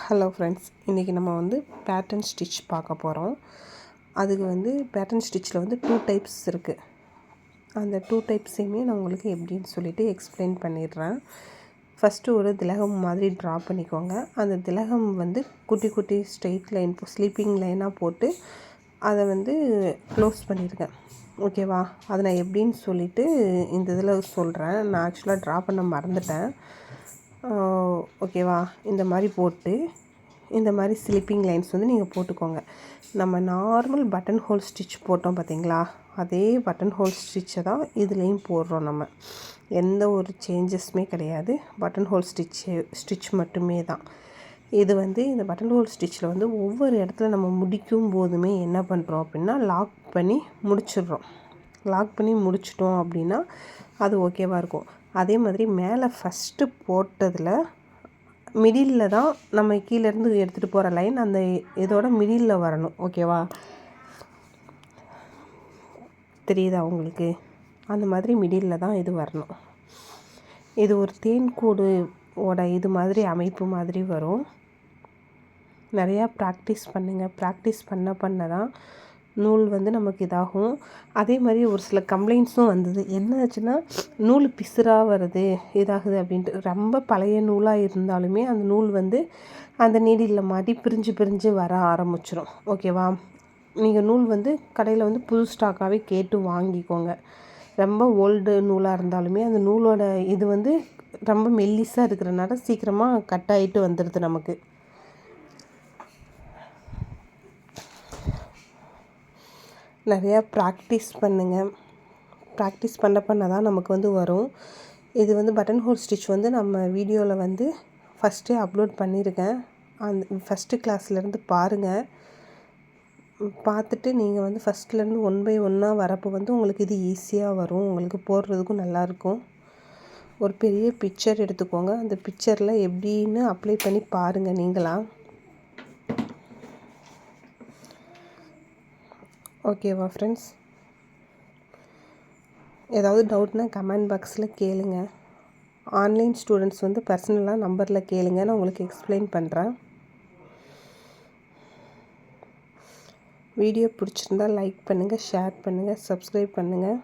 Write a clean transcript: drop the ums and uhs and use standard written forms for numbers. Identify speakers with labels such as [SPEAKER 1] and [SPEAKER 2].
[SPEAKER 1] Hello friends, இன்றைக்கி நம்ம வந்து பேட்டர்ன் ஸ்டிச் பார்க்க போகிறோம். அதுக்கு வந்து பேட்டர்ன் ஸ்டிச்சில் வந்து 2 டைப்ஸ் இருக்குது. அந்த 2 டைப்ஸையுமே நான் உங்களுக்கு எப்படின்னு சொல்லிவிட்டு எக்ஸ்பிளைன் பண்ணிடுறேன். ஃபஸ்ட்டு ஒரு திலகம் மாதிரி ட்ரா பண்ணிக்கோங்க. அந்த திலகம் வந்து குட்டி குட்டி ஸ்ட்ரெயிட் லைன் ஸ்லீப்பிங் லைனாக போட்டு அதை வந்து க்ளோஸ் பண்ணிடுங்க. ஓகேவா? அதை நான் எப்படின்னு சொல்லிவிட்டு இந்த இதில் சொல்கிறேன். நான் ஆக்சுவலாக ட்ரா பண்ண மறந்துட்டேன். ஓகேவா? இந்த மாதிரி போட்டு இந்த மாதிரி ஸ்லிப்பிங் லைன்ஸ் வந்து நீங்கள் போட்டுக்கோங்க. நம்ம நார்மல் பட்டன் ஹோல் ஸ்டிச் போட்டோம் பார்த்தீங்களா, அதே பட்டன் ஹோல் ஸ்டிச்சை தான் இதுலேயும் போடுறோம். நம்ம எந்த ஒரு சேஞ்சஸுமே கிடையாது. பட்டன் ஹோல் ஸ்டிச் மட்டுமே தான் இது. வந்து இந்த பட்டன் ஹோல் ஸ்டிச்சில் வந்து ஒவ்வொரு இடத்துல நம்ம முடிக்கும் போதுமே என்ன பண்ணுறோம் அப்படின்னா, லாக் பண்ணி முடிச்சிடுறோம். லாக் பண்ணி முடிச்சிட்டோம் அப்படின்னா அது ஓகேவாக இருக்கும். அதே மாதிரி மேலே ஃபஸ்ட்டு போட்டதில் மிடிலில் தான் நம்ம கீழேருந்து எடுத்துகிட்டு போகிற லைன் அந்த இதோட மிடிலில் வரணும். ஓகேவா? தெரியுதா உங்களுக்கு? அந்த மாதிரி மிடிலில் தான் இது வரணும். இது ஒரு தேன்கூடு இது மாதிரி அமைப்பு மாதிரி வரும். நிறையா ப்ராக்டிஸ் பண்ணுங்கள். ப்ராக்டிஸ் பண்ண தான் நூல் வந்து நமக்கு இதாகும். அதே மாதிரி ஒரு சில கம்ப்ளைண்ட்ஸும் வந்தது. என்ன ஆச்சுன்னா, நூல் பிசுறாக வருது, இதாகுது அப்படின்ட்டு. ரொம்ப பழைய நூலாக இருந்தாலுமே அந்த நூல் வந்து அந்த நீடிலில் மாட்டி பிரிஞ்சு வர ஆரம்பிச்சிடும். ஓகேவா? நீங்கள் நூல் வந்து கடையில் வந்து புது ஸ்டாக்காகவே கேட்டு வாங்கிக்கோங்க. ரொம்ப ஓல்டு நூலாக இருந்தாலுமே அந்த நூலோட இது வந்து ரொம்ப மெல்லிஸாக இருக்கிறனால சீக்கிரமாக கட் ஆகிட்டு வந்துடுது நமக்கு. நிறையா ப்ராக்டிஸ் பண்ணுங்கள். ப்ராக்டிஸ் பண்ண தான் நமக்கு வந்து வரும். இது வந்து பட்டன் ஹோல் ஸ்டிச் வந்து நம்ம வீடியோவில் வந்து ஃபஸ்ட்டே அப்லோட் பண்ணியிருக்கேன். அந்த ஃபஸ்ட்டு கிளாஸ்லேருந்து பாருங்கள். பார்த்துட்டு நீங்கள் வந்து ஃபஸ்ட்லேருந்து 1 by 1 வரப்போ வந்து உங்களுக்கு இது ஈஸியாக வரும். உங்களுக்கு போடுறதுக்கும் நல்லாயிருக்கும். ஒரு பெரிய பிக்சர் எடுத்துக்கோங்க. அந்த பிக்சரில் எப்படின்னு அப்ளை பண்ணி பாருங்கள் நீங்களா. ஓகேவா ஃப்ரெண்ட்ஸ்? ஏதாவது டவுட்னால் கமெண்ட் பாக்ஸில் கேளுங்க. ஆன்லைன் ஸ்டூடெண்ட்ஸ் வந்து பர்சனலாக நம்பரில் கேளுங்க, நான் உங்களுக்கு எக்ஸ்பிளைன் பண்ணுறேன். வீடியோ பிடிச்சிருந்தால் லைக் பண்ணுங்கள், ஷேர் பண்ணுங்கள், சப்ஸ்கிரைப் பண்ணுங்கள்.